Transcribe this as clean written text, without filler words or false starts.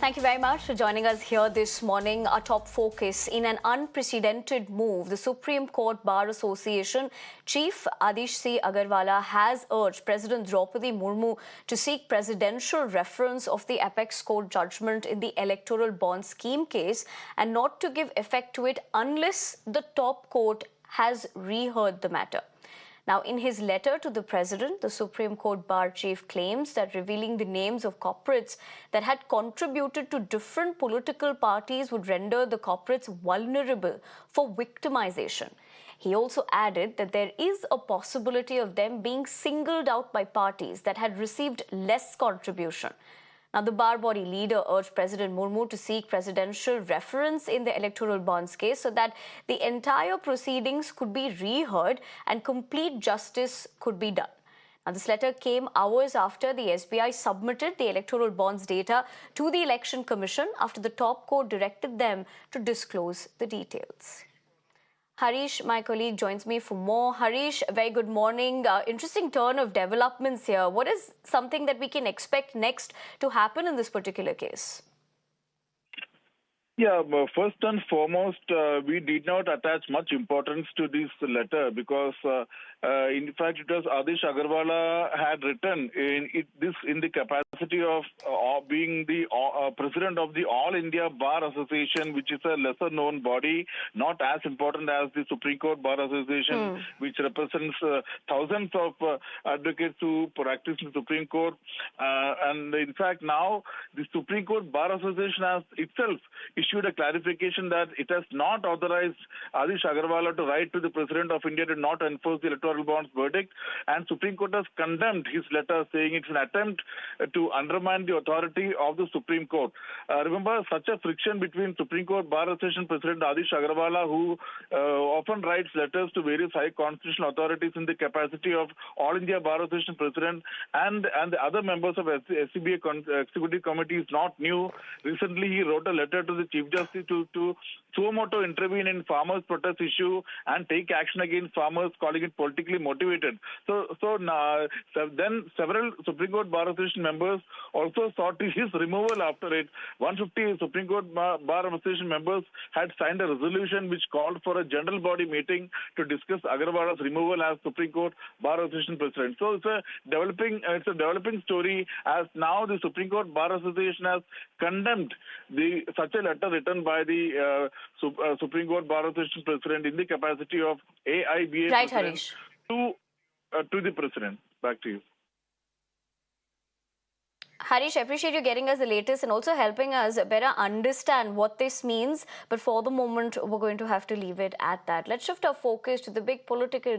Thank you very much for joining us here this morning. Our top focus: in an unprecedented move, the Supreme Court Bar Association Chief Adish C. Agarwala has urged President Draupadi Murmu to seek presidential reference of the apex court judgment in the electoral bond scheme case and not to give effect to it unless the top court has reheard the matter. Now, in his letter to the President, the Supreme Court Bar Chief claims that revealing the names of corporates that had contributed to different political parties would render the corporates vulnerable for victimization. He also added that there is a possibility of them being singled out by parties that had received less contribution. Now, the bar body leader urged President Murmu to seek presidential reference in the electoral bonds case so that the entire proceedings could be reheard and complete justice could be done. Now, this letter came hours after the SBI submitted the electoral bonds data to the Election Commission after the top court directed them to disclose the details. Harish, my colleague, joins me for more. Harish, very good morning. Interesting turn of developments here. What is something that we can expect next to happen in this particular case? Yeah, first and foremost, we did not attach much importance to this letter because, in fact, it was Adish Agarwala had written this in the capacity of being the president of the All India Bar Association, which is a lesser-known body, not as important as the Supreme Court Bar Association, which represents thousands of advocates who practice in the Supreme Court. And in fact, now the Supreme Court Bar Association has itself issued a clarification that it has not authorized Adish Agarwala to write to the President of India to not enforce the electoral bonds verdict, and Supreme Court has condemned his letter, saying it's an attempt to undermine the authority of the Supreme Court. Remember, such a friction between Supreme Court Bar Association President Adish Agarwala, who often writes letters to various high constitutional authorities in the capacity of All India Bar Association President, and the other members of SCBA Executive Committee is not new. Recently, he wrote a letter to the Chief Justice to suo moto intervene in farmers' protest issue and take action against farmers, calling it politically motivated. Then several Supreme Court Bar Association members also sought his removal after it. 150 Supreme Court Bar Association members had signed a resolution which called for a general body meeting to discuss Agarwala's removal as Supreme Court Bar Association President. So it's a developing story, as now the Supreme Court Bar Association has condemned such a letter written by the Supreme Court Bar Association President in the capacity of AIBA Right, President Harish. to the President. Back to you. Harish, I appreciate you getting us the latest and also helping us better understand what this means. But for the moment, we're going to have to leave it at that. Let's shift our focus to the big political